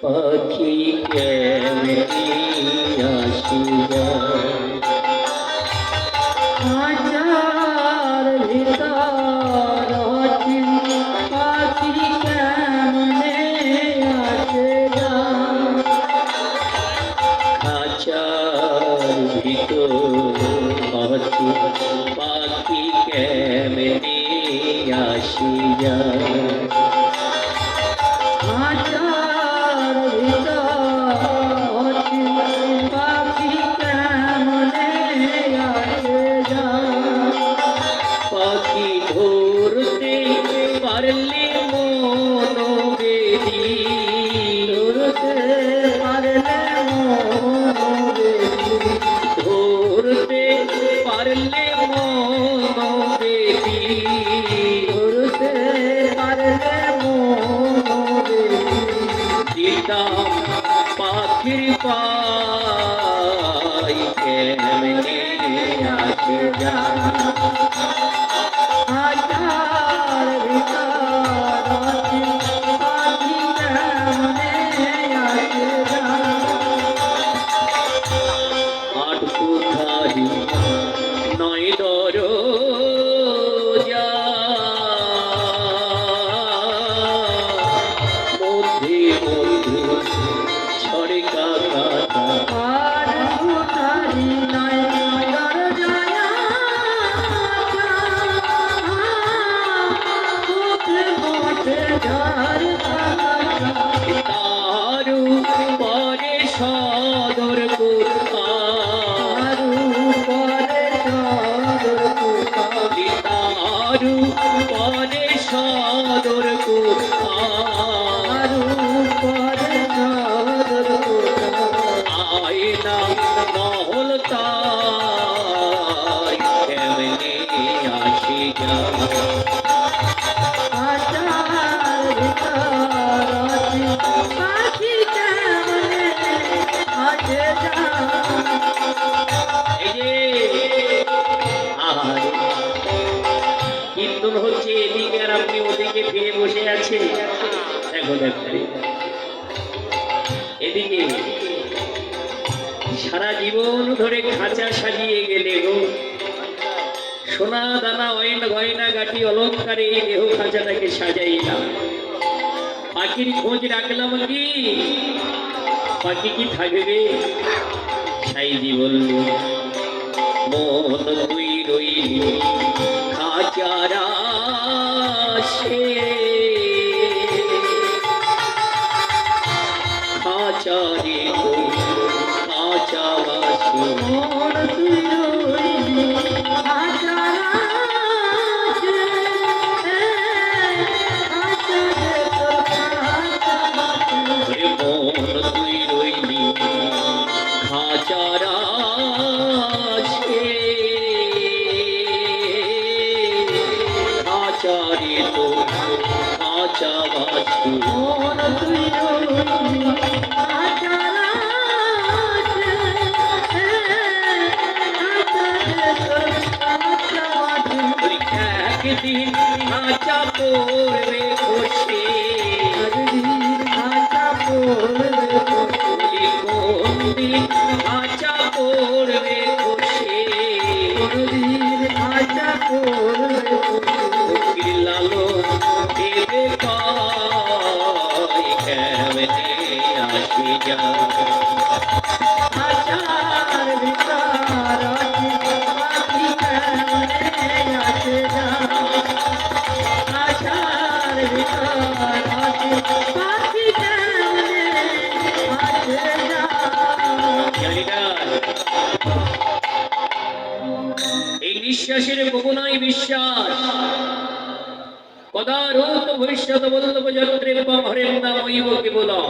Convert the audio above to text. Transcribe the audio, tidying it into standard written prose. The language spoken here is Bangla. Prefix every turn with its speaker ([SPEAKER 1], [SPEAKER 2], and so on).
[SPEAKER 1] পাখি কেমনি আসি যায়
[SPEAKER 2] খাঁচার ভিতর হচ্ছি পাখি কেমনে আসে যায়
[SPEAKER 1] খাঁচার ভিতর আছি পাখি কেমনি আসি যায়
[SPEAKER 2] খাঁচার ভিতর হচ্ছি পাখি কেমনে আসে যায়
[SPEAKER 1] পাখি ধরতে পারলে মন বেদি
[SPEAKER 2] ধরতে পারলে মন
[SPEAKER 1] ধরতে পারলে মন বেদি
[SPEAKER 2] ধরতে পারলে মন
[SPEAKER 1] দিতাম পাখির পাই কেমনে আসে যায়
[SPEAKER 2] খাঁচার ভিতর হচ্ছি পাখি কেমনে আসে যায়
[SPEAKER 1] আট কোঠারি নয় দরজা মধ্যে মধ্যে ছড়ে কাকাটা
[SPEAKER 2] আর কোঠারি নাই দরজায় কোঠে কোঠে ঝড়
[SPEAKER 1] তারু পরে সদর
[SPEAKER 2] আরু পরে সদর কোঠারি
[SPEAKER 1] তারু পরে সদর
[SPEAKER 2] আরু পরে সদর কোঠারি
[SPEAKER 1] আয়না মহল তাই কেমনে আসি যায়
[SPEAKER 2] খাঁচার ভিতর হচ্ছি পাখি কেমনে আসে যায়
[SPEAKER 1] এই যে আহারে কীর্তন হচ্ছে এদিকে আর আপনি ওদিকে ফিরে বসে আছেন দেখো দেখো এদিকে সারা জীবন ধরে খাঁচা সাজিয়ে গেলে গো সোনা দানা গয়না গাটি অলঙ্কারে এই দেহ খাঁচাটাকে সাজাইলাম পাখির খোঁজ রাখলাম কি পাখি কি থাকবে সাইজি বলল মন তুই রইলি খাঁচারা সে খাঁচারে তো খাঁচাবাসী
[SPEAKER 2] মন তুই রইলি খাঁচার আছে, খাঁচারে তোর খাঁচা বাঁচে।
[SPEAKER 1] ওরে মন তুই রইলি খাঁচারা সে খাঁচারে তো খাঁচাবাসী
[SPEAKER 2] মন তুই রইলি খাঁচার আছে, খাঁচারে তোর খাঁচা বাঁচে।
[SPEAKER 1] ওই একদিন খাঁচা পড়বে বসে
[SPEAKER 2] একদিন খাঁচা পড়বে
[SPEAKER 1] ওই কোন দিন খাঁচা পড়বে বসে
[SPEAKER 2] কোনদিন খাঁচা পড়বে
[SPEAKER 1] ফকির লালন দেবে পাই কেমনে আসি যায়
[SPEAKER 2] খাঁচার ভিতর আছে পাখি কেমনে আসে যায় খাঁচার ভিতর আছে পাখি কেমনে আসে যায়
[SPEAKER 1] জানি না এই নিঃশ্বাসের গোপনায় বিশ্বাস কদারূত ভবিষ্যৎ বল্লভ যন্ত্রের হরেন্দামৈব কেবলম